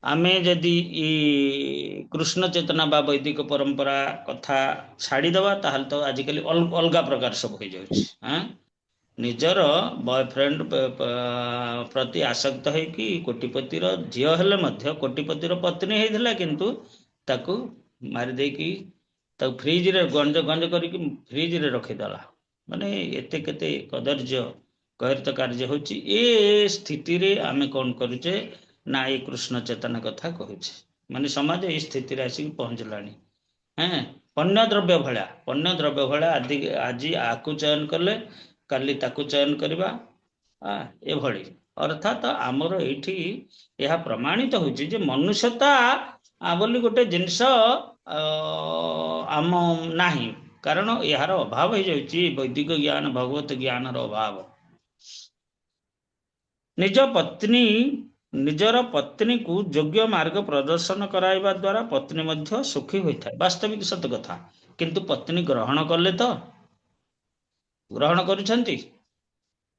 आमे जदि कृष्ण चेतना बा वैदिक परंपरा कथा छाड़ीदवा ताहल तो आजिकल अलग प्रकार सब हो जाए निजर बॉयफ्रेंड प्रति आसक्त है कि कोटिपतिर झील हेले मध्य कोटिपतिर पत्नी होता किंतु ताकू मारी देकी ताकू फ्रिज रे गंज गंज करके फ्रिज रे रखीदेला माने एते केते कदर्य कहृत कार्य होची ए स्थिति रे आमे कौन करुचे ना ये कृष्ण चेतना कथा कहूचे माने समाज ए स्थिति रे आसिक पहुंचलानी हैं पण्य द्रव्य भला आदि आज आकु चयन कले काली ताकू चयन करवा एभली अर्थात आमर एठी यह प्रमाणित होची जे मनुष्यता बोली गोटे जिनस आम नाही कारण यार अभाव हो जाउची वैदिक ज्ञान भगवत ज्ञान रो अभाव निज पत्नी निजर पत्नी को योग्य मार्ग प्रदर्शन कराइबा द्वारा पत्नी मध्य सुखी होता है वास्तविक सत्य कथा किंतु पत्नी ग्रहण कले तो ग्रहण करुछंती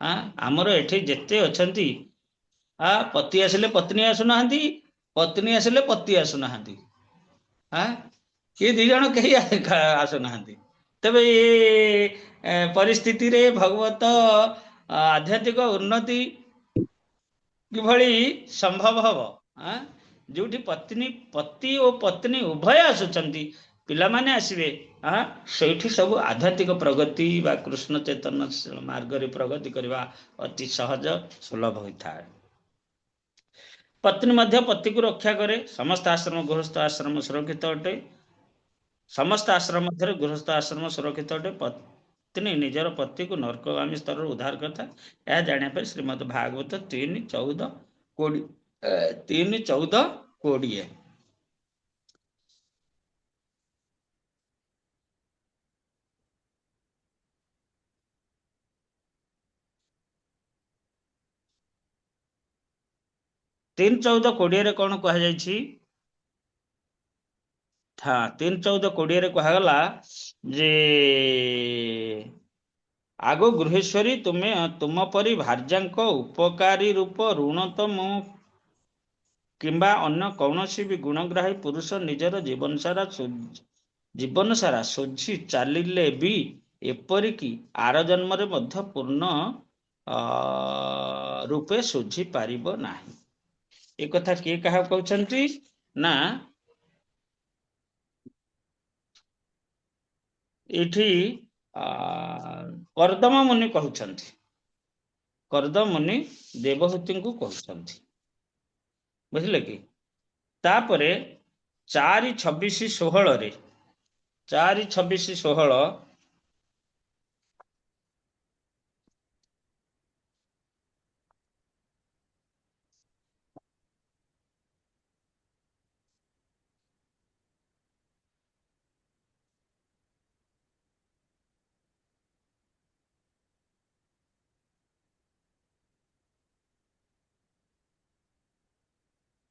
आमर एठी जेते अछंती पति आसिले पत्नी आसुना पत्नी आसिले पति आसुना ये दी जन कहीं आसुना तेबे ये परिस्थिति रे भगवत आध्यात्मिक उन्नति किभली संभव हब जोठी पत्नी पति और पत्नी उभय आसुचंती पिला माने आसीबे सेठी सब आध्यात्मिक प्रगति बा कृष्ण चैतन्य मार्ग रे प्रगति करवा अति सहज सुलभ होता है पत्नी मध्य पति को रक्षा करे समस्त आश्रम गृहस्थ आश्रम सुरक्षित अटे समस्त आश्रम मध्य गृहस्थ आश्रम सुरक्षित अटे पत्नी निजर पति को नरकगामी स्तर उद्धार करता यह जाना श्रीमद भागवत 3:14 3:14 कौन कह हाँ 3:14 कहगला जे आगो गृहेश्वरी तुम्हें तुम परी भार्यांक उपकारी रूप ऋणतम किंबा अन्य कौनसी भी गुणग्राही पुरुष निजर जीवन सारा सोझी चलिले भी एपरिकी आर जन्म रे मध्य पूर्ण रूपे सोझी पारिब नाही एक कथा किए कहा कहउछंती ना एठी कर्दम मुनि कहउछंती कर्दम मुनि देवहूति को कहउछंती बुझले कि तापरे 4:26-16 रे 4:26-16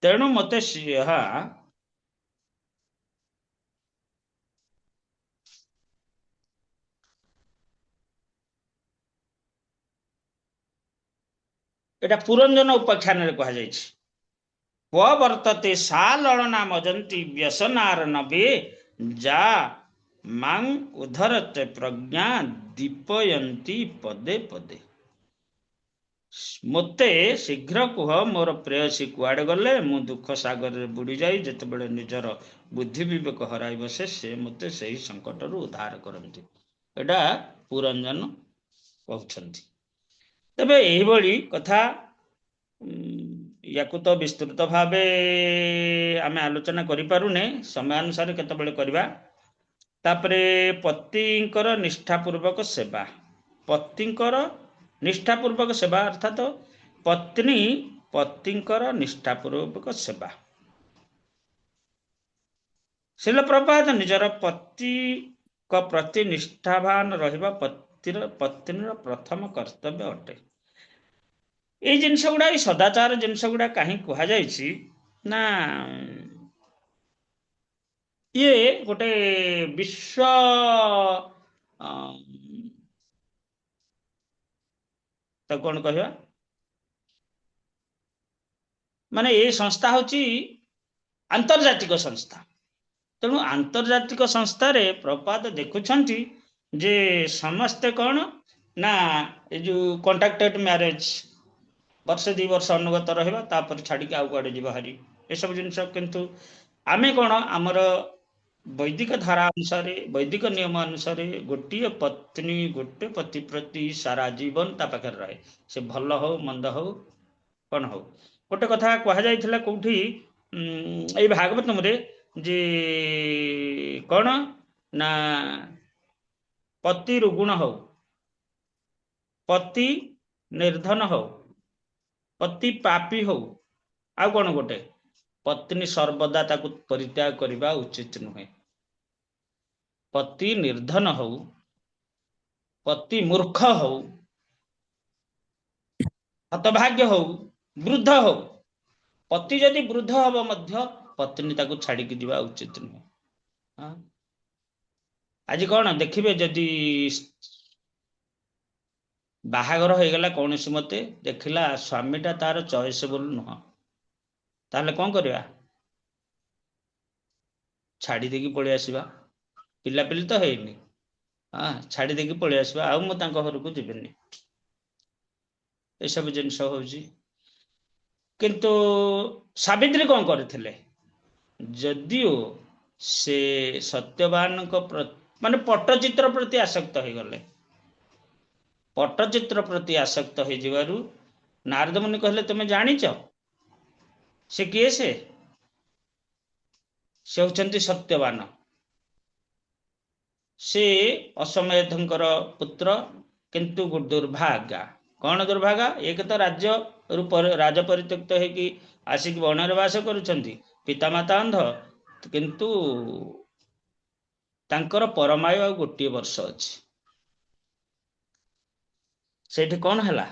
तेणु मते एटा पुरंजन उपाख्यान रे कहा जायछि व वर्तते सा ललना मजंती व्यसनार नबे जा मां उधरते प्रज्ञा दीपयंती पदे पदे मते शीघ्र कुह मोर प्रेयसी कुआडे गले मु दुख सागर रे बुड़ी जाई जते बेले निजर बुद्धि विवेक हराई बसे से मते सही संकट रु उद्धार करंती एटा पुरंजन कहउछंती तबे एही बड़ी कथा याकु तो विस्तृत भावे आमे आलोचना करि पारुने समय अनुसार केतबेले करबा तापरे पतिंकर निष्ठापूर्वक सेवा पतिंकर निष्ठापूर्वक सेवा अर्थात पत्नी पतिंकर निष्ठापूर्वक सेवा शिल प्रपात निजर पति को प्रति निष्ठावान रहिबा पत्नीर प्रथम कर्तव्य अटे ये जिनस गुड़ा सदाचार जिनस गुड़ा कहीं कह ना ये गोटे विश्व तो कौन कह माने ये संस्था होची आंतर्जातिक संस्था तेणु आंतर्जातिक संस्थारे प्रपात देखुछंती जे समस्ते कौन ना ए जो कॉन्ट्रैक्टेड मैरिज वर्ष 2 वर्ष अनुगत रहिबा तापर छाड़ी के आउ कुआडे जीवा हरी ए सब जिंस किंतु आमे कौन आमर वैदिक धारा अनुसार वैदिक नियम अनुसार गोटे पत्नी गोटे पति प्रति सारा जीवन ता पाखे रहे से भल हो मंद हो कौन हो गोटे कथा कह जाइथिला कोठी ए भागवतम रे जे कौन ना पति रुगुण हो पति निर्धन हो पति पापी हो आ कौन गोटे पत्नी सर्वदा ताकू परित्याग करने उचित नुहे पति निर्धन हो पति मूर्ख हो हतभाग्य हो वृद्ध हो पति जदि वृद्ध हम मध्य पत्नी ताकू छाड़ी दिवा उचित नुहे आज कौन देखिए जदि बाहागर हो गला कौन सी मते देखला स्वामीटा तार चॉइसेबल नुह ताहले कौन करवा छाड़ी देकी पळि आसीबा पिला पिली तो हेनी हाँ छाड़ी देकी पळि आसीबा आ मु तांको घर को जिबेनी ए सब जिनस होउची किंतु सावित्री कौन करथिले जदियो से सत्यवान को माने पट्टचित्र प्रति आसक्त हो गले पट्टचित्र प्रति आसक्त हो जिवारु नारद मुनि कहले तुम जानिच से किए से होचंती सत्यवान से अश्वमेधंकर पुत्र किंतु दुर्भागा कौन दुर्भागा एक तो राज्य रूप राज परित्यक्त होगी आसिक वनरे वास करुछंती पितामाता अंध किंतु तांकर परमायु आ गोटे वर्ष अछि सेठी कौन हला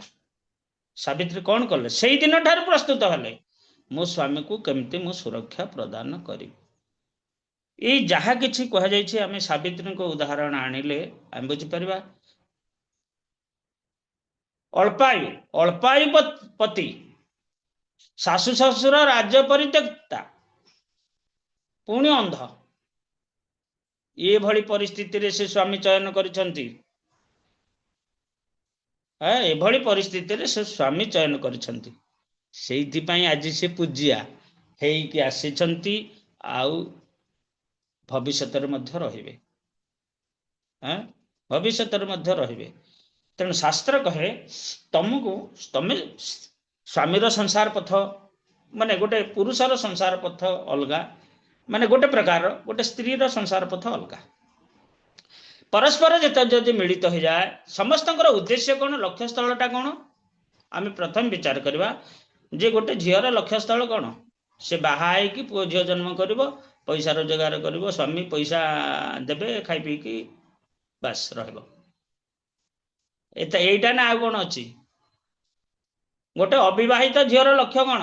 सावित्री कौन कले से दिन ठार प्रस्तुत हले मो स्वामी को केमती मु सुरक्षा प्रदान करी ये जहा किछि कह जाइछि आमे सावित्री को उदाहरण आनिले आम बुझी परबा अल्पायु पति सासु ससुर राज्य परित्यक्ता पुणी अंध ये भली परिस्थिति रे से स्वामी चयन करिसंती एभली परिस्थिति रे से स्वामी चयन करिसंती सेइथि पई आज से पूज्या हेइकी आसीचंती आउ भविष्य मध्य रहिबे भविष्य मध्य रहिबे तेणु शास्त्र कहे तुमको तमे स्वामीर संसार पथ माने गोटे पुरुषर संसार पथ अलगा माने गोटे प्रकार गोटे स्त्री संसार पथ अलगा परस्पर जदि मिलित हो जाए समस्त उद्देश्य कौन लक्ष्य स्थलटा कौन आम प्रथम विचार करवा जे गोटे झीर लक्ष्य स्थल कौन से बाहा कि पुओ झील जन्म कर पैसा रोजगार कर स्वामी पैसा देवे खाई पी कि बास रहीटा ना आ कौन अच्छी गोटे अविवाहित झीर लक्ष्य कौन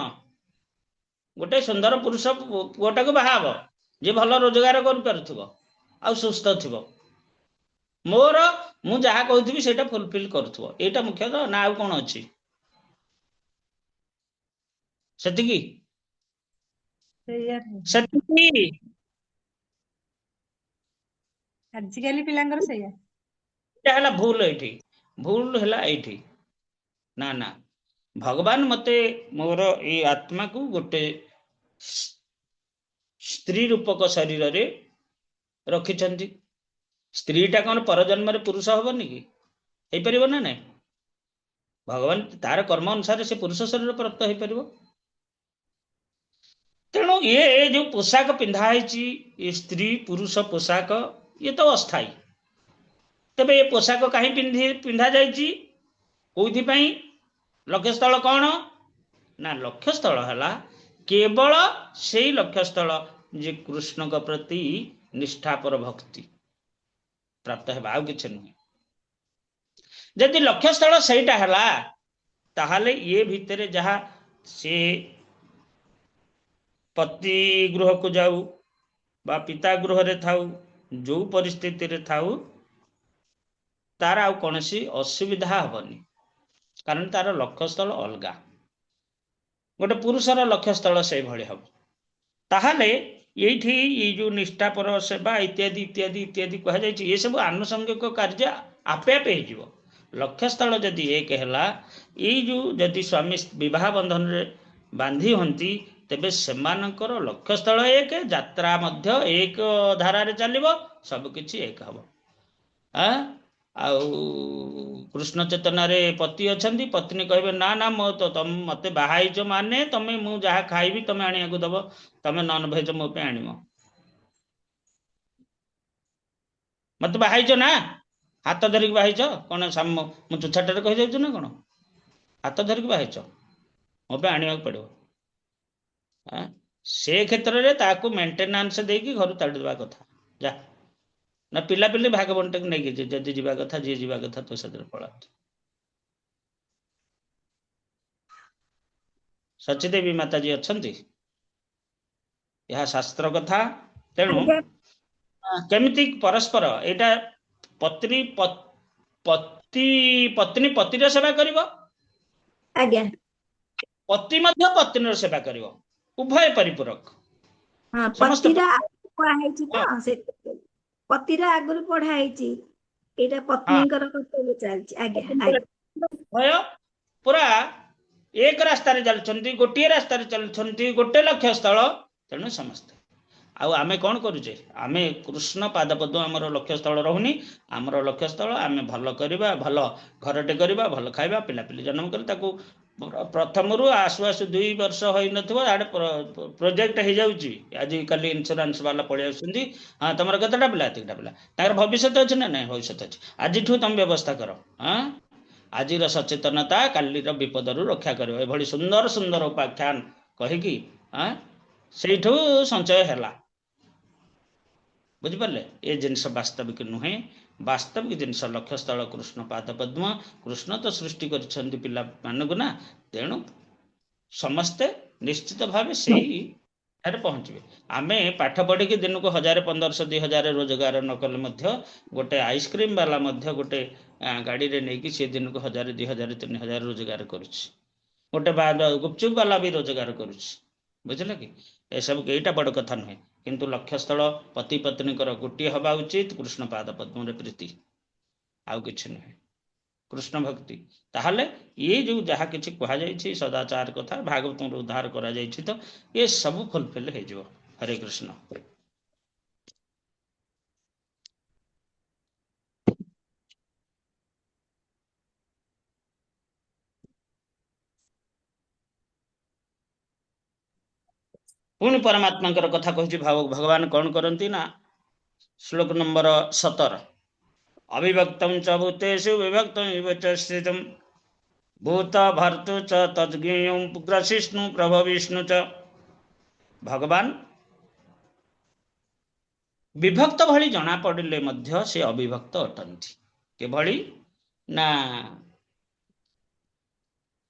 गोटे सुंदर पुरुष पुओटा को बाहा जे भल रोजगार कर सुस्थ थी मोर मु जहा कहूथी सेटा फुलफिल करुथबो एटा मुख्यतः ना आ कौन अच्छी सेतिकी सेतिकी आजिकली पिलांगर सैया एटा हला भूल हला एठी ना ना भगवान मते मोर ए आत्मा को गोटे स्त्री रूपक शरीर रे रखिछंती स्त्रीटा कौन परजन्म रे पुरुष हबनी कि हे परिबो ना नहीं भगवान तार कर्म अनुसार से पुरुष शरीर प्राप्त हो पार तेणु ये जो पोशाक पिंधाई ये स्त्री पुरुष पोशाक ये तो अस्थाई तेबे ये पोशाक कहीं पिंधा जाइछि कोइथिपाई लक्ष्य स्थल कौन ना लक्ष्य स्थल है केवल से लक्ष्य स्थल जे कृष्ण के प्रति निष्ठापर भक्ति प्राप्त है आउ किछ नुहे जदि लक्ष्य स्थल सेटा है ताहले ये भितरे जहा से पति गृह को जाऊ बा पिता गृह रे थाऊ जो परिस्थिति रे थाऊ तार आउ कोनसी असुविधा हबनी कारण तार लक्ष्य स्थल अलगा गोटे पुरुषर लक्ष्य स्थल से भली हम ताहले एठी ये जो निष्ठापर सेवा इत्यादि इत्यादि इत्यादि कह जाय ये सब आनुषंगिक कार्य आपे आपे हो लक्ष्य स्थल जदि एक है ये जो जदि स्वामी विवाह बंधन रे बांधी हंती तेबे सेमानकर लक्ष्य स्थल एक यात्रा मध्य एक धारा रे चलिबो सब किछि एक हबो आउ कृष्ण चेतना रे पति अछंती पत्नी कहबे ना ना मो तो तुम मते बाहाइच माने तमे मु जहा खाइबी तमे आनिया को दबो तमे नॉन वेज मो पे आनिमो मत बाहाइच ना हाथ धरिक बाहाइच कौन मु तुछाटे कहि जाउछु ना कौन हाथ धरिक बाहाइच मो पे आनिया पड़ो से क्षेत्र रे ताकू मेंटेनेंस देकी घर ताड़ी देबा कथा जा ना पिला पिली भाग बंटक नहीं जदि जीवा कथा जी जीवा कथा तो सदर पड़ा सचीदेवी माता जी अच्छंती यह शास्त्र कथा तेणु केमिति परस्पर एटा पत्नी पति पत्नी पतिर सेवा करिवो आज्ञा पति मध्य पत्नीर सेवा करिवो उभय परिपूरक हां समस्त पतिरा पढ़ा हेछि तो से पतिरा आगुर पढ़ा हेछि एटा पत्नीकर कर्तव्य चलछि आज्ञा उभय पूरा एक रास्ता रे चलछंती गोटे रास्ता रे चलछंती गोटे लक्ष्य स्थल तेणु समस्त आउ आमे कौन करूचे आमे कृष्ण पाद पद्म आमर लक्ष्य स्थल रहुनी आमर लक्ष्य स्थल आमे भल करबा भल घरटे करबा भल खाइबा पिला पिली जन्म कर ताकू प्रथम रु आसु आसु 2 वर्ष होई नथिबो आडे प्रोजेक्ट हे जाउची आज कल इंश्योरेंस वाला पड़े आसुंदी हां तमर कतटा पिला तिकटा पिला तार भविष्य अछि ना नहीं भविष्य अछि आज ठू तुम व्यवस्था करो हां आज सचेतनता काली विपद रु रक्षा करियो ए भली सुंदर सुंदर उपाख्यान कहिकी हां सेठू संचय हैला बुझिपारे ये जिनस वास्तविक नुहे वास्तविक जिनस लक्ष्य स्थल कृष्ण पाद पद्म कृष्ण तो सृष्टि कर पिला मानक ना तेणु समस्ते निश्चित भाव से पहुंचे आमे पाठ पढ़ी दिन को 1000-1500 2000 रोजगार न कले गोटे आइसक्रीम वाला गोटे गाड़ी रे नहीं कि सी दिन को 1000-2000-3000 रोजगार करुच्ची गोटे गुपचुप वाला भी रोजगार करुच्ची बुझल कि ए सब कईटा बड़ कथा नुहे किंतु लक्ष्य स्थल पति पत्नी गोटे हवा उचित कृष्ण पाद पद्म रे प्रीति आउ किछि नुहे कृष्ण भक्ति ताहले ये जो जहा किछि कहा जायछि सदाचार कथा भागवत रो उद्धार करा जायछि तो ये सब फुलफिल हे जो हरे कृष्ण पुणी परमात्मा कथा कहछि भगवान कौन करती ना श्लोक नंबर 17 अविभक्तं च भूतेषु विभक्तं इव च स्थितं भूत भर्तु च तद्ज्ञेयं ग्रसिष्णु प्रभविष्णु च भगवान विभक्त भली जना पड़िले मध्य से अविभक्त अटंती के भली ना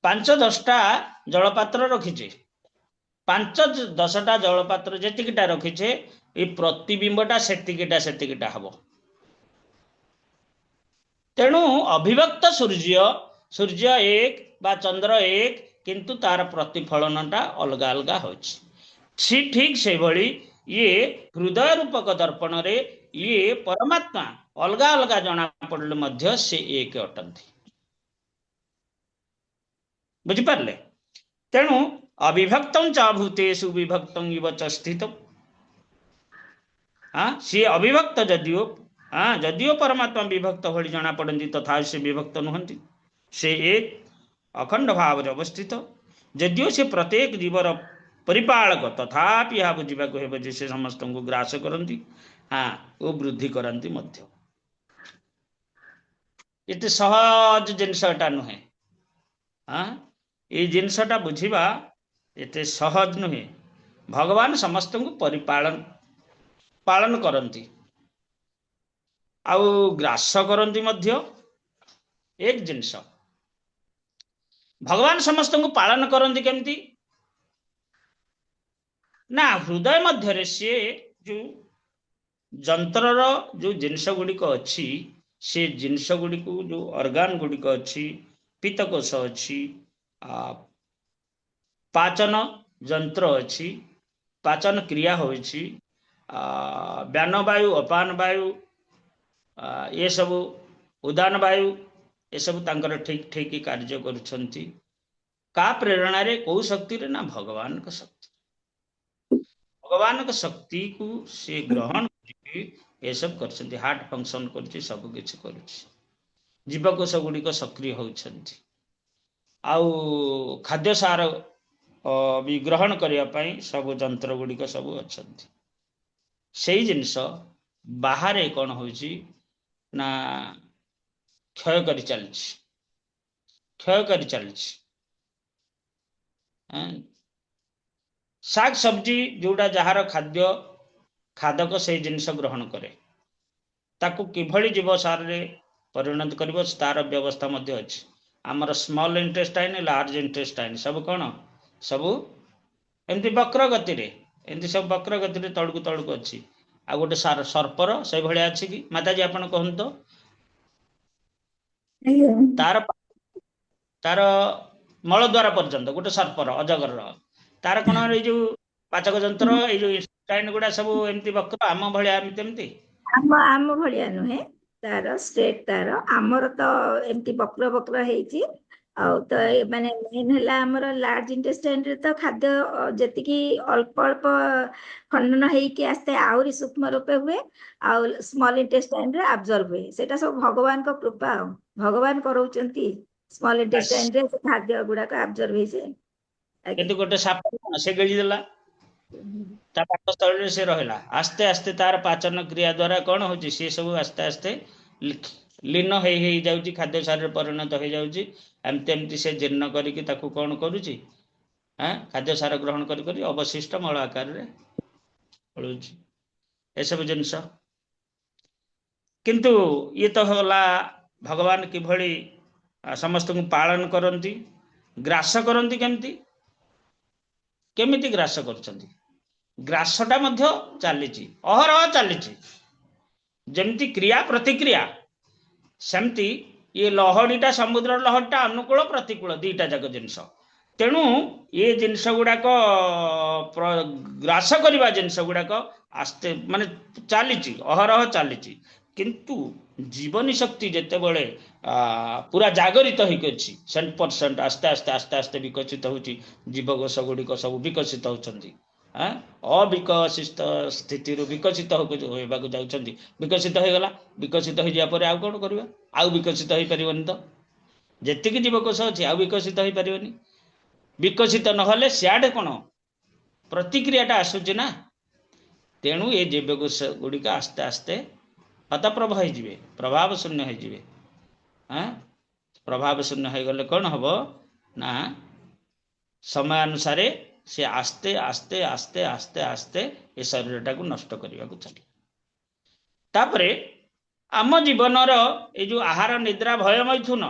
5-10टा जलपात्र रखिछे 5-10टा जलपात्र जेतिकिटा रखिछे ए प्रतिबिंबटा सेतिकिटा हबो तेणु अविभक्त सूर्य एक बा चंद्र एक किंतु तार प्रतिफलनटा अलग अलग होछि ठीक से भली ये हृदय रूपक दर्पण रे ये परमात्मा अलग अलग जना पड़ले मध्य से एक अटंती बुझी पारले तेणु अविभक्तं च भूतेषु विभक्तं इव च स्थितं सी अविभक्त जदियो जदियो परमात्मा विभक्त भली जना पड़ती तथा से विभक्त नुहंती से एक अखंड भाव अवस्थित जदियो से प्रत्येक जीवर परिपालक तथापि यहाँ बुझा हे से समस्त को ग्रास करती हाँ वो वृद्धि करती मध्य ये सहज जिनसटा नुहे हाँ ये जिनसटा बुझा ये सहज नुहे भगवान समस्त को पालन करती आउ ग्रास करती मध्य एक जिनस भगवान समस्त को पालन करती केमती ना हृदय मध्य सी जो जंतर जो जिनस गुड़िक अच्छी से जिनस गुड़िक जो अर्गान गुड़िक अच्छी पित्तकोश अच्छी पाचन जंत्र अच्छी पाचन क्रिया होइछि व्यान वायु अपान वायु ये सब उदान वायु ये सब तांकर ठीक ठीक कार्य करुछंती का प्रेरणा रे को शक्ति रे ना भगवान का शक्ति भगवान का शक्ति को से ग्रहण करके ये सब करछंती हार्ट फंक्शन करछि सब किछ करछि जीवकोश गुड़िक सक्रिय होउछंती आउ खाद्य सार भी ग्रहण करने सब जंत्र गुड़िक सब अच्छा से जिनस बाहर कौन हो ना क्षय कर चली शाक सब्जी जोड़ा जार खाद्य खादक से जिनस ग्रहण करे ताकू किभली जीव सार रे परिणत कर तार व्यवस्था मध्य अच्छी आमर स्मॉल इंटेस्टाइन लार्ज इंटेस्टाइन सब कौन सब एमती वक्र गति रे एमती सब वक्र गति रे तड़कू अच्छी आ गोटे सर्पर से भाया अच्छी कि माताजी आपण कहतो तार तार मल द्वार पर्यंत गोटे सर्पर अजगर तार कौन ये जो पाचक जंत्र ये जो इंटेस्टाइन गुड़ा सब एमती वक्र आम भाया एमती आम भलिया नुहे तार स्ट्रेट तार आमर तो एमती वक्र वक्र हेची तो माने मेन है आमर लार्ज इंटेस्टाइन रे तो खाद्य जतिकी अल्प अल्प खंडन हेकी आस्ते आउरी सूक्ष्म रूपे हुए आ स्मॉल इंटेस्टाइन रे अब्जॉर्ब हुए सेटा सब भगवान को कृपा भगवान करौचंती स्मॉल इंटेस्टाइन रे खाद्य गुडा को अब्जॉर्ब हे से किंतु गोटे साप से गली देला ता पाकस्थल रे से रहला आस्ते आस्ते तार पाचन क्रिया द्वारा कौन हो सी सब आस्ते आस्ते लीन हो जाउची खाद्य सार परिणत हो जाउची एमती एमती से जीर्ण करिकी ताकू कौन करुची खाद्य सार ग्रहण करी अवशिष्ट मल आकार रे पड़ुची ए सब जिनस किंतु ये तो होला भगवान किभली समस्त को पालन करती ग्रास करती केमिति ग्रास करछंती ग्रासटा मध्य चली अहरह चली जमती क्रिया प्रतिक्रिया सेमती ये लहड़ीटा समुद्र लहड़ीटा अनुकूल प्रतिकूल दीटा जाक जिनस तेणु ये जिनस गुड़ाक ग्रास करवा जिनस गुड़ाक आस्ते माने चली अहरह चली किंतु जीवनी शक्ति जिते बड़े पूरा जागरित होगी 100% आस्ते आस्ते आस्ते आस्ते विकसित होची जीवकोश गुड़िक सब विकसित होती अविकसित स्थिति विकसित होगा जाउछंती विकसित हो गला विकसित हो जा पर आउ कौन करबा आउ विकसित हो परिबनी तो जेतिक जीवकोश अछि आउ विकसित हो परिबनी विकसित नहले सियाडे कोन प्रतिक्रियाटा आसुची ना तेणु ये जीवकोश गुड़िक आस्ते आस्ते हतप्रभ हो प्रभाव शून्य हो प्रभाव शून्य हो गले कौन हम ना समय अनुसार से आस्ते आस्ते आस्ते आस्ते आस्ते ये शरीरटा को नष्ट करने को चले तापरे आम जीवनर ये जो आहार निद्रा भय मैथुन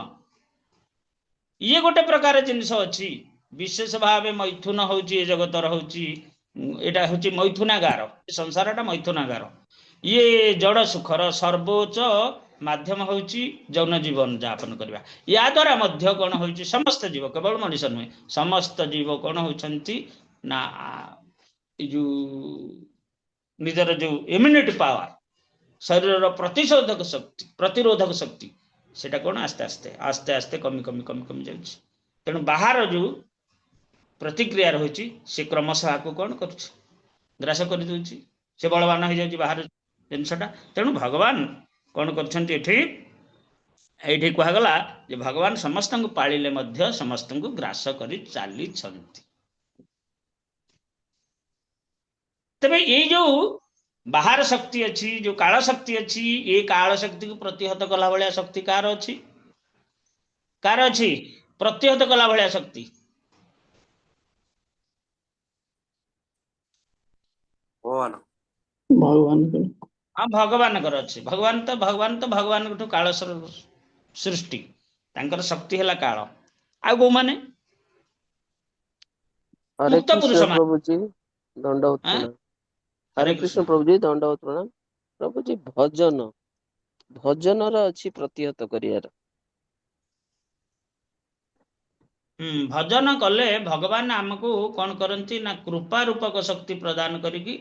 ये गोटे प्रकार जिनस अच्छी विशेष भाव मैथुन हूँ जगतर हूँ यहाँ हूँ मैथुनागार संसारटा मैथुनागार ये जड़ सुखर सर्वोच्च माध्यम हूँ जौन जीवन यापन करवा या द्वारा मध्य कौन हो समस्त जीव केवल मनुष्य नुहे समस्त जीव कौन होती ना जो निजर जो इम्यूनिटी पावर शरीर प्रतिरोधक शक्ति सेटा कौन आस्ते आस्ते आस्ते आस्ते कमी कमी कमी कमी जाउछि तेणु बाहर जो प्रतिक्रिया रही से क्रमशः को कौन ग्रास कर दूची से बलवान हो जाए बाहर जिनसटा तेणु भगवान कौन करछंती एठी कहगला जे भगवान समस्त को पालिले मध्य समस्त को ग्रास करी चली तबे ये जो बाहर शक्ति अच्छी जो काल शक्ति अच्छी ये काल शक्ति को प्रतिहत कला भाया शक्ति कार अच्छी प्रतिहत कला भाया शक्ति हाँ भगवान अच्छे भगवान तो भगवान काल सृष्टि तांकर शक्ति है काल आ गो माने मुक्त पुरुष प्रभु जी दंडवत प्रणाम हरे कृष्ण प्रभु जी दंडवत प्रणाम प्रभु जी भजन रा अच्छी प्रतिहत करियार भजन कले भगवान आमको कौन करती ना कृपा रूपक शक्ति प्रदान करिकी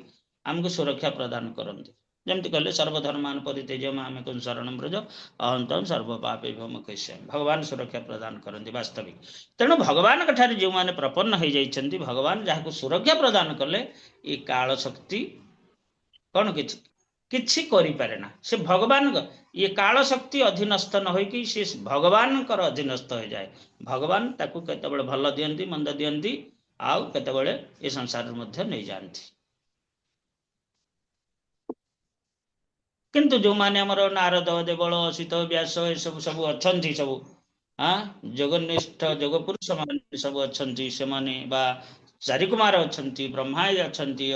आमको सुरक्षा प्रदान करती जमती कहले सर्वधर्मान परित्यज्य मामेकं शरणं व्रज अहं सर्व पापेभ्यो मोक्षयिष्यामि भगवान सुरक्षा प्रदान करती वास्तविक तेणु भगवान ठारे जो माने प्रपन्न हो जाइछन्ति भगवान जहाँ सुरक्षा प्रदान कले ये काल शक्ति कौन किछि करि पारे ना से भगवान ये काल शक्ति अधीनस्थ न होइकि से भगवान कर अधीनस्थ हो जाए भगवान ताकू केतेबेले भल दियंती मंद दियंती आउ केतेबेले ए संसार मध्य नहीं जानती किंतु जो माने हमर नारद देवल असित व्यास ए सब अछंती सब जगनिष्ठ जगपुरुष माने सब अछंती से माने बा चारि कुमार अछंती ब्रह्मा अछंती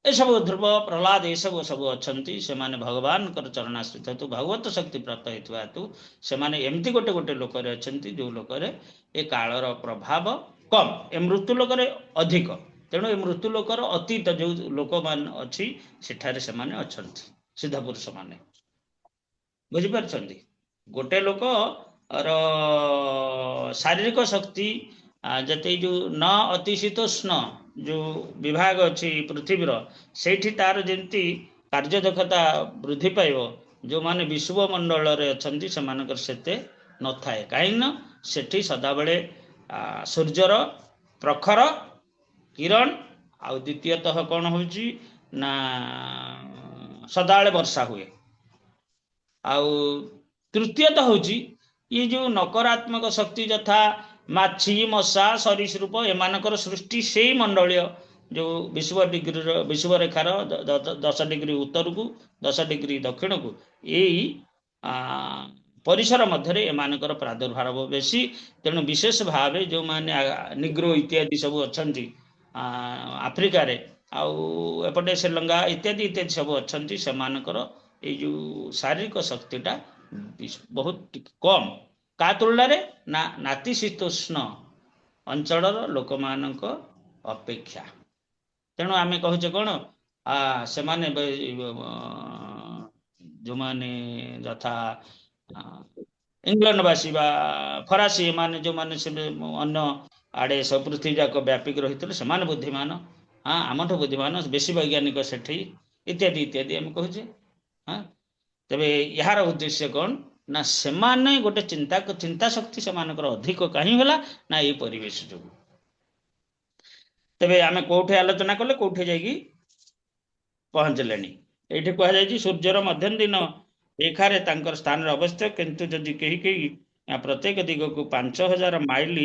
ए सब ध्रुव प्रहलाद ये सब सब अछंती से माने भगवान कर चरणाश्रित हेतु भगवत शक्ति प्राप्त हेतु हेतु से माने एमती गोटे गोटे लोक अछंती जो लोक ए कालर प्रभाव कम ए मृत्यु लोक अधिक तेणु ए मृत्यु लोकर अतीत जो लोक मान अच्छी सेठारे से माने अछंती सिद्ध पुरुष माने बुझी पारछंती गोटे लोक शारीरिक शक्ति जते जो न अतिशीतोष्ण जो विभाग अच्छी पृथ्वीर से तार जमी कार्यदक्षता वृद्धि पाइब जो माने विश्व मंडल अच्छा से मानकर सेते न थाए कहीं सेठी सदाबले सूर्यर प्रखर किरण आ द्वितीयतः कौन हो सदाबले वर्षा हुए आउ तृतीयतः हूँ ये जो नकारात्मक शक्ति यथा माछी मशा सरीसृप एमानकर सृष्टि से मंडलीय जो विश्व डिग्री विश्व रेखार 10 डिग्री उत्तर को 10 डिग्री दक्षिण को यही परिसर मध्य एमानकर प्रादुर्भाव बेसी तेणु विशेष भाव जो माने निग्रो इत्यादि सब अच्छा आफ्रिका एपटे श्रीलंका इत्यादि इत्यादि सब अच्छा से मानकर ये जो शारीरिक शक्तिटा बहुत कम का तुलना ना नातिशीतोष्ण अंचल लोक मानक अपेक्षा तेणु आमे कहूचे कौन से माने जो माने यथा इंग्लैंडवासी बा फरासी माने जो माने से अन्य आड़े सब पृथ्वी जाक व्यापिक रही से बुद्धिमान हाँ आमठ बुद्धिमान बेसी वैज्ञानिक सेठी इत्यादि इत्यादि आम कहूचे हाँ तेरे यार उद्देश्य कौन ना से माने गोटे चिंता शक्ति से मानकर अधिक कहीं होला ना ये परिवेश जो तेरे आमे कोठे आलोचना कले कोठे जाइगी पहुंचले ये कह जाए सूर्यर मध्यम दिन रेखारे तांकर स्थान अवस्थित किंतु जदि कहीं कहीं प्रत्येक दिग को 5000 माइल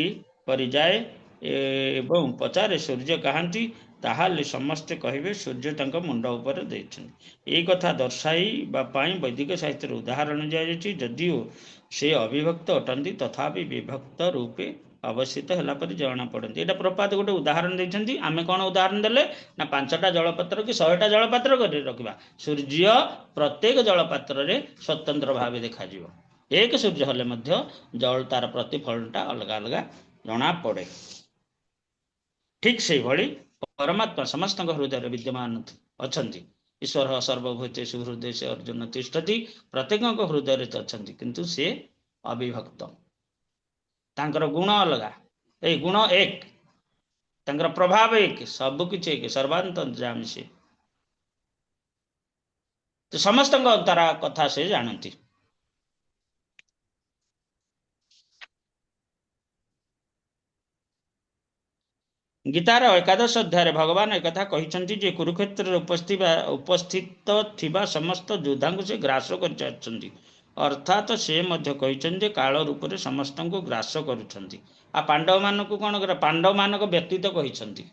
करी जाए एवं पचारे सूर्य कहांती ताहाले समस्ते कहिबे सूर्य तंक मुंड ऊपर देछन ए कथा दर्शाइबा पई वैदिक साहित्य उदाहरण दिया जदिओ से अविभक्त अटंती तथापि विभक्त रूपे अवस्थित होला पर जना पड़ती एटा प्रपात गोटे उदाहरण देछंती आमे कोन उदाहरण देले ना 5टा जलपात्र कि 100टा जलपात्र कर रखिबा सूर्य प्रत्येक जलपात्र रे स्वतंत्र भाव देखा जिवो एक सूर्य हले मध्य जल तार प्रतिफलनटा अलग अलग जना पड़े ठीक से भली परमात्मा समस्त हृदय विद्यमान अछंती ईश्वर सर्वभूतेषु हृदय से अर्जुन तिष्ठति प्रत्येक हृदय अच्छा किंतु से अविभक्त तांकर गुण अलग ए गुण एक तांकर प्रभाव एक सब किछ एक सर्वांतर्यामी से तो समस्त तारा कथा से जानती गीतार 11 अध्याय भगवान एक कथा कहिसंती जे कुरुक्षेत्र उपस्थित थिबा समस्त योद्धा को से ग्रास कर अर्थात से मध्य कहिसंती काल रूप से समस्त को ग्रास करुछंती आ पांडव मान को कौन कर पांडव मान को व्यक्तित्व कहिसंती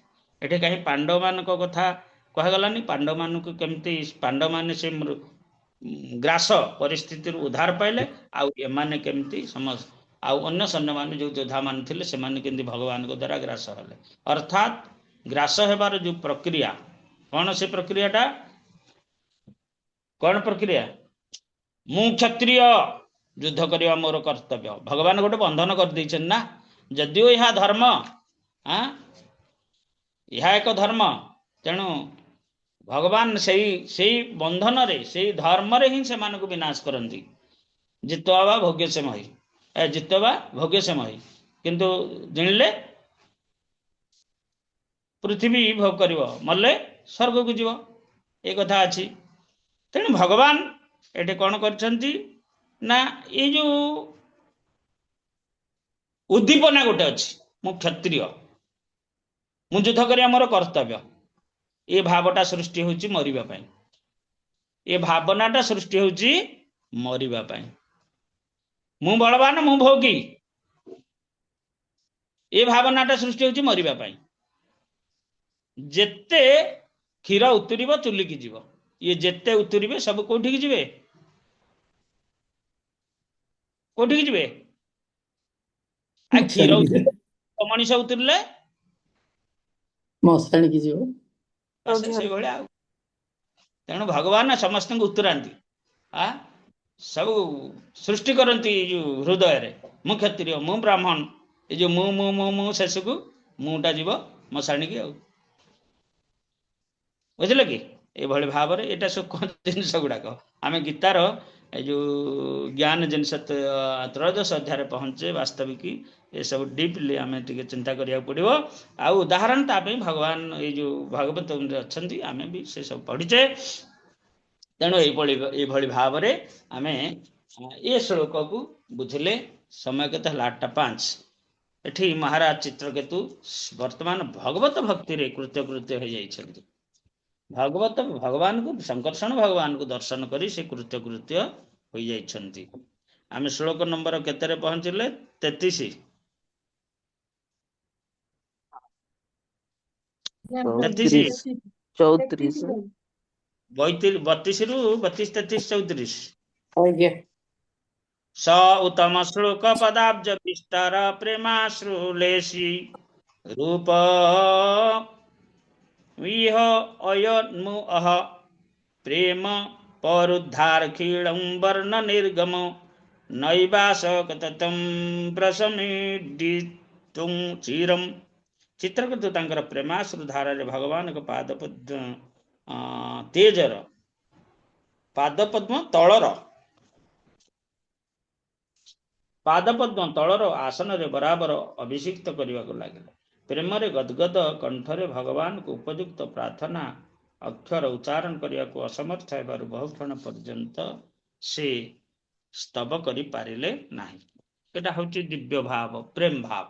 एठे कहीं पांडव मान को कथा कहगलानी पांडव मान को केमती पांडव मान से ग्रास परिस्थिति उद्धार पाइले आ एमाने केमती समस्त आउ अन्य सैन्य मान जो योद्धा मान थे से केमती भगवान को द्वारा ग्रास हेले अर्थात ग्रास हेबार जो प्रक्रिया कौन से प्रक्रियाटा कौन प्रक्रिया मु क्षत्रिय युद्ध करवा मोर कर्तव्य भगवान गोटे बंधन कर देछन ना जदिओ यह धर्म यह एक धर्म तेणु भगवान से बंधन रे से धर्म रे ही से मान को विनाश करती जितवा भोग्य से मही ଜିତବା ଭୋଗ୍ୟ ସମୟ କିନ୍ତୁ ଜିଣିଲେ ପୃଥିବୀ ଭୋଗ କରିବ ମଲେ ସ୍ୱର୍ଗକୁ ଯିବ ଏ କଥା ଅଛି। ତେଣୁ ଭଗବାନ ଏଠି କଣ କରିଛନ୍ତି ନା ଏଇ ଯୋଉ ଉଦ୍ଦୀପନା ଗୋଟେ ଅଛି, ମୁଁ କ୍ଷତ୍ରିୟ, ମୁଁ ଯୁଦ୍ଧ କରିବା ମୋର କର୍ତ୍ତବ୍ୟ, ଏ ଭାବଟା ସୃଷ୍ଟି ହଉଛି ମରିବା ପାଇଁ, ଏ ଭାବନାଟା ସୃଷ୍ଟି ହଉଛି ମରିବା ପାଇଁ। ମୁଁ ବଳବାନ, ମୁଁ ଭୋଗୀ, ଏ ଭାବନାଟା ସୃଷ୍ଟି ହଉଛି ମରିବା ପାଇଁ। ଯେତେ କ୍ଷୀର ଉତୁରିବ ଚୁଲିକି ଯିବ, ଇଏ ଯେତେ ଉତୁରିବେ ସବୁ କୋଉଠିକି ଯିବେ? କୋଉଠିକି ଯିବେ? କ୍ଷୀର ମଣିଷ ଉତୁରିଲେ ମଶାଣିକି ଯିବ। ସେଇଭଳିଆ ଆଉ। ତେଣୁ ଭଗବାନ ସମସ୍ତଙ୍କୁ ଉତ୍ତରାନ୍ତି, ସବୁ ସୃଷ୍ଟି କରନ୍ତି ଏଇ ଯୋଉ ହୃଦୟରେ, ମୁଁ କ୍ଷତ୍ରିୟ, ମୁଁ ବ୍ରାହ୍ମଣ, ଏ ଯୋଉ ମୁଁ ଶେଷକୁ ମୁଁଟା ଯିବ ମଶାଣିକି ଆଉ। ବୁଝିଲ କି? ଏଇଭଳି ଭାବରେ ଏଇଟା ସବୁ ଜିନିଷ ଗୁଡାକ ଆମେ ଗୀତାର ଏଇ ଯୋଉ ଜ୍ଞାନ ଜିନିଷ ତ୍ରୟୋଦଶ ଅଧ୍ୟାୟରେ ପହଞ୍ଚେ ବାସ୍ତବିକ ଏସବୁ ଡିପଲି ଆମେ ଟିକେ ଚିନ୍ତା କରିବାକୁ ପଡିବ। ଆଉ ଉଦାହରଣ ତା ପାଇଁ ଭଗବାନ ଏଇ ଯୋଉ ଭାଗବତ ଅଛନ୍ତି, ଆମେ ବି ସେ ସବୁ ପଢିଛେ। ତେଣୁ ଏଇଭଳି ଭାବରେ ଆମେ ଏ ଶ୍ଲୋକକୁ ବୁଝିଲେ। ସମୟ କେତେ ହେଲା? 8:05। ଏଠି ମହାରାଜ ଚିତ୍ରକେତୁ ବର୍ତ୍ତମାନ ଭଗବତ ଭକ୍ତିରେ କୃତ୍ୟ ହେଇଯାଇଛନ୍ତି। ଭଗବାନଙ୍କୁ ସଂକର୍ଷଣ ଭଗବାନଙ୍କୁ ଦର୍ଶନ କରି ସେ କୃତ୍ୟ ହୋଇଯାଇଛନ୍ତି। ଆମେ ଶ୍ଲୋକ ନମ୍ବର କେତେରେ ପହଞ୍ଚିଲେ? 33। 33 34 32ରୁ 32, 33, 34। ଆଜ୍ଞା। स उत्तम श्लोक पदाब्ज विस्तार प्रेमाश्रुलेशी रूप विह अयन्मुअह प्रेम परुद्धार खीणं वर्ण निर्गम नैवासकततं प्रसमेडितुं चिरम। ଚିତ୍ରକୃତ ତାଙ୍କର ପ୍ରେମାଶ୍ରୁ ଧାରାରେ ଭଗବାନଙ୍କ ତେଜର ପାଦପଦ୍ମ ତଳର ଆସନରେ ବରାବର ଅଭିଷିକ୍ତ କରିବାକୁ ଲାଗିଲେ। ପ୍ରେମରେ ଗଦଗଦ କଣ୍ଠରେ ଭଗବାନଙ୍କୁ ଉପଯୁକ୍ତ ପ୍ରାର୍ଥନା ଅକ୍ଷର ଉଚ୍ଚାରଣ କରିବାକୁ ଅସମର୍ଥ ହେବାରୁ ବହୁକ୍ଷଣ ପର୍ଯ୍ୟନ୍ତ ସେ ସ୍ତବ କରିପାରିଲେ ନାହିଁ। ଏଟା ହଉଛି ଦିବ୍ୟ ଭାବ, ପ୍ରେମ ଭାବ।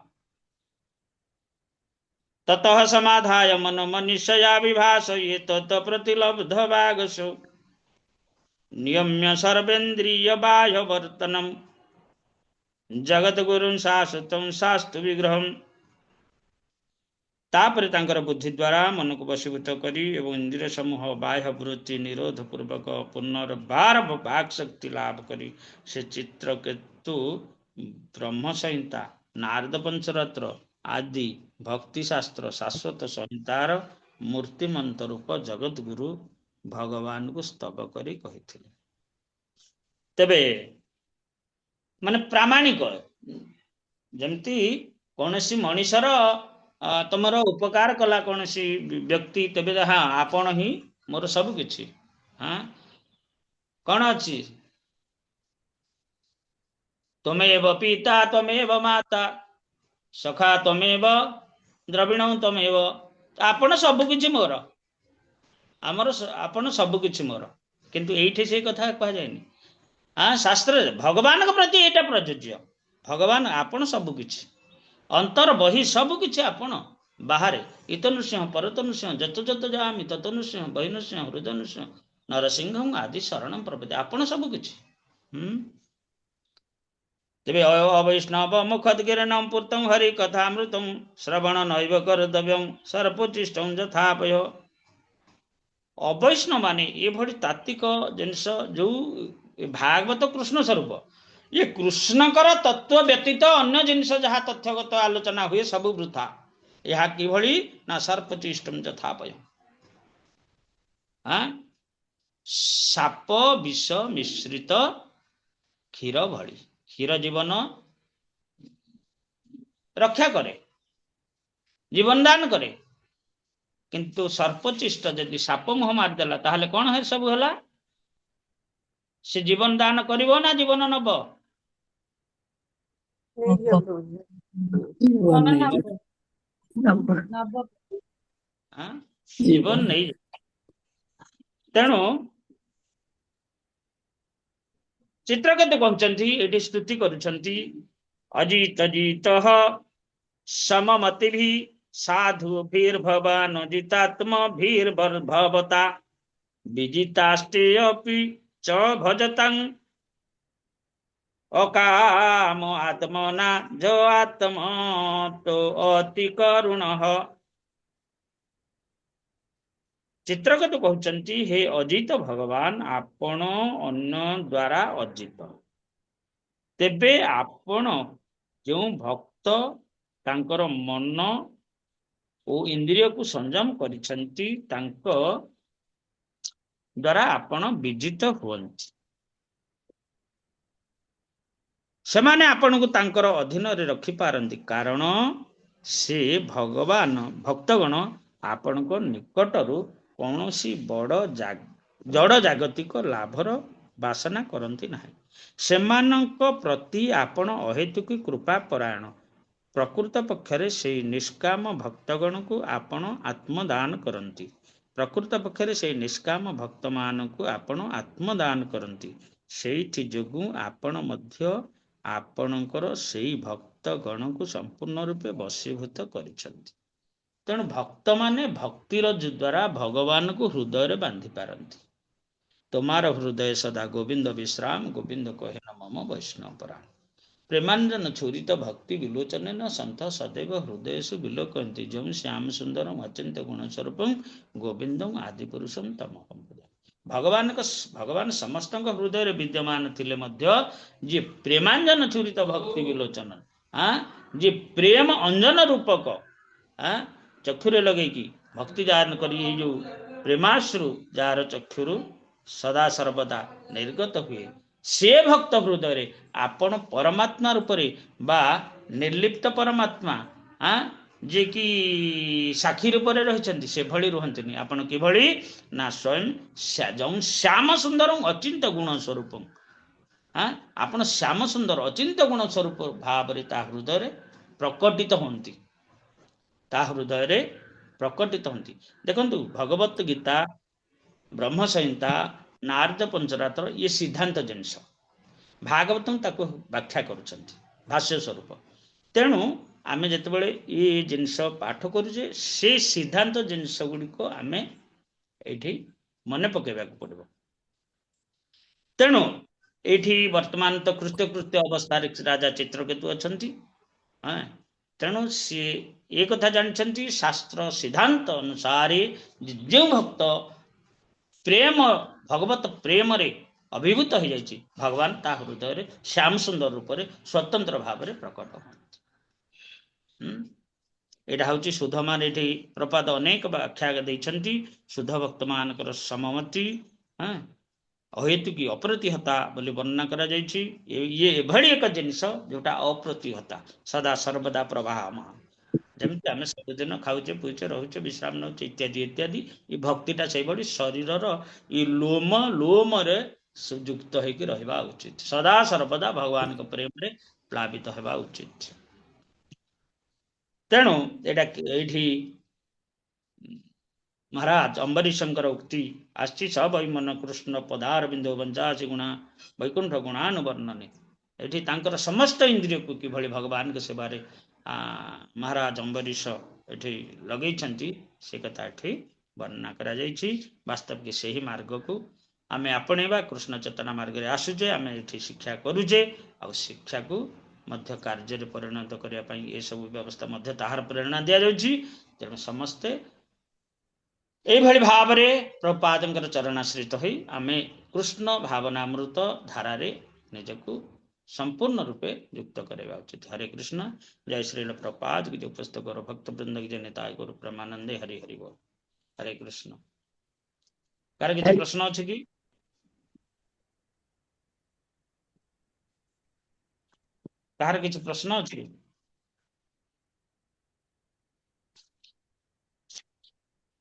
ततः समाधाय मनो मनीषया विभासये तत् प्रतिलब्ध भागसो नियम्य सर्वेन्द्रिय बाह्य वर्तनम जगद्गुरुं शाश्वतं शास्तु विग्रहम। तापर तांकर बुद्धि द्वारा मन को वशीभूत करी एवं इंद्रिय समूह बाह्य वृत्ति निरोध पूर्वक पुनर्बार वाक शक्ति लाभ करी से चित्रकेतु ब्रह्म संहिता, नारद पंचरात्र आदि भक्ति शास्त्र शाश्वत संहितार मूर्तिमंत रूप जगत गुरु भगवान को स्तव करी कहिथिले। तेबे माने प्रामाणिक जमती कौनसी मनीषर तुमर उपकार कला कौनसी व्यक्ति, तेबे हाँ आपण ही मोर सब किछि। हाँ कौन अच्छी? त्वमेव पिता त्वमेव माता सखा त्वमेव द्रविणं त्वमेव। आपण सब किछि मोर, आमर आपण सब किछि मोर। किंतु एठी से कथा कह जायनि। हाँ शास्त्र भगवान के प्रति एटा प्रयोज्य। भगवान आपण सब किछि, अंतर बही सब किछि आपण। बाहर इतनुष्यं परतनुष्यं जत जत जामि ततनुष्यं बहिनुष्यं हृदनुष्यं नरसिंहं आदि शरणं प्रपदे। आपण सब किछि। तेबे अवैष्णव मुखद्गिरणं पूर्तं हरि कथामृतं श्रवण नैव कर्तव्यं सर्पोचिष्टं यथापय। अवैष्णव माने ये भली तात्विक जिनस जो भागवत कृष्ण स्वरूप, ये कृष्णकर तत्व व्यतीत अन्य जिनस जहाँ तथ्यगत आलोचना हुए सब वृथा। यह किभली ना सर्पचिष्टम यथापय। साप विष मिश्रित क्षीर भली। क्षीर जीवन रक्षा करे, जीवन दान करे, किंतु सर्पचिष्ट यदि साप मुह मारिदेला ताहले कौन है सब है? से जीवन दान करिवो ना जीवन नब? ଜୀବନ ନେଇ ତେଣୁ ଚିତ୍ରକେତୁ କହୁଛନ୍ତି ଏଠି ସ୍ତୁତି କରୁଛନ୍ତି ଅଜିତ ଜିତଃ ସମମତିଭି ସାଧୁଭିର୍ଭବାନ ଜିତାତ୍ମଭିର୍ଭବତା ବିଜିତାସ୍ତେୟପି च भजतं अकाम आत्मना जो आत्म तो अति करुणः चित्रकेतु कहउचंती हे अजित भगवान आपण अन्य द्वारा अजित तेबे आपण जो भक्त तांकर मन और इंद्रिय को संयम करिसंती तांको द्वारा आपण विजित हुअंती सेमाने आपण को तांकर अधीन रे रखि पारंती कारण से भगवान भक्तगण आपण को निकटरू कौनसी बड़ जड़ जागतिक लाभर बासना करती ना सेमानक प्रति आपण अहेतुकी कृपा परायण प्रकृत पक्षरे से निष्काम भक्तगण को आपण आत्मदान करती प्रकृत पक्षरे से निष्काम भक्त मान को आपण आत्मदान करती सेठी जोगु आपण मध्य आपणकर सेई भक्त गण को संपूर्ण रूपे वशीभूत करिसंती तेणु भक्त माने भक्तिर द्वारा भगवान को हृदय रे बांधि पारंती तुम्हार हृदय सदा गोविंद विश्राम गोविंद कहे न मम वैष्णव पराण प्रेमांजन छुरित भक्ति विलोचन न संत सदैव हृदय सु विलोकंती जो श्याम सुंदर अचिंत गुण स्वरूपम गोविंदम आदि पुरुषम तमहम भगवान समस्त हृदय विद्यमान थिले मध्य जे प्रेमांजन छुरित भक्ति विलोचन जे प्रेम अंजन रूपक चक्षुरे लगे कि भक्ति जान करी जो प्रेमाश्रु जार चक्षुरु सदा सर्वदा निर्गत हुए से भक्त हृदय आपण परमात्मा रूपरे बा निर्लिप्त परमात्मा जे कि साक्षी रूपरे रहिछन्ति से भली रुहंतिनी आपण कि भली ना स्वयं जो श्याम सुंदर अचिंत गुण स्वरूप आपण श्याम सुंदर अचिंत गुण स्वरूप भाव रे ता हृदय प्रकटित होंती ता हृदय प्रकटित होंती देखंतु भगवत गीता ब्रह्म संहिता नारद पंचरात्र ये सिद्धांत जिनस भागवतम ताको व्याख्या करुछन्ति भाष्य स्वरूप तेणु आमे जेतेबेले ये जिनस पाठ करूजे से सिद्धांत जिनस गुडी को आमे एठी मने पकेबा को पड़िबो तेणु एठी वर्तमान तो कृत्य अवस्था राजा चित्रकेतु अछंती तेणु सी एक कथा जानछंती शास्त्र सिद्धांत अनुसार जो भक्त प्रेम भगवत प्रेम रे अभिभूत हो जाइए भगवान ता हृदय रे श्याम सुंदर रूप रे स्वतंत्र भाव रे प्रकट एटा हउची सुधमान एठी प्रपाद अनेक व्याख्या दैछंती शुद्ध भक्त मानकर सममति अहेतुकी अप्रतिहता बोली वर्णना करा जाइछि ये एभଳି एक जिनिस जोटा अप्रतिहता सदा सर्वदा प्रवाहमान जमिति आमे सबदिन खाउचे पुइचे रहुचे विश्राम नउचे इत्यादि इत्यादि ये भक्तिटा से बड़ी शरीरर ये लोम रे युक्त होइके रहबा उचित सदा सर्वदा भगवान को प्रेम रे प्लावित होबा उचित तेणु एटा एठी महाराज अम्बरीशंकर उक्ति आछि सब मन कृष्ण पदार बिंदु वंचासी गुणा वैकुंठ गुणानुवर्णने एठी तांकर समस्त इंद्रिय को किभଳି भगवान के सेवा रे महाराज अम्बरीश एठी लगैछंती से कथा एठी वर्णना करा जाइछि वास्तव के सही मार्ग को आमे आपणेबा कृष्ण चेतना मार्ग रे आसुजे आमे एठी शिक्षा करूजे आ शिक्षा को मध्य कार्य रे परिणत करिया पई ए सब व्यवस्था मध्य ताहार प्रेरणा दिया जाउछि तेणु समस्ते ए भली भाव रे प्रपादंकर चरणाश्रित होई आमे कृष्ण भावनामृत धारा रे निजको संपूर्ण रूपे युक्त करेगा उचित हरे कृष्ण जय श्री प्रपाद की उपस्थित करो भक्त वृंद की जनता गुरु प्रेमानंदे हरि हरि बोल हरे कृष्ण कार किछि प्रश्न अछि कि कार किछि प्रश्न अछि कि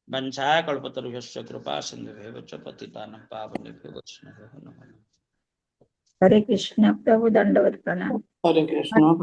वंशा कल्पतरुभ्यश्च कृपा सिन्धुभ्यः च पतितानां पावनेभ्यो वैष्णवेभ्यो नमः हरे कृष्ण प्रभु दंडवत प्रणाम हरे कृष्ण।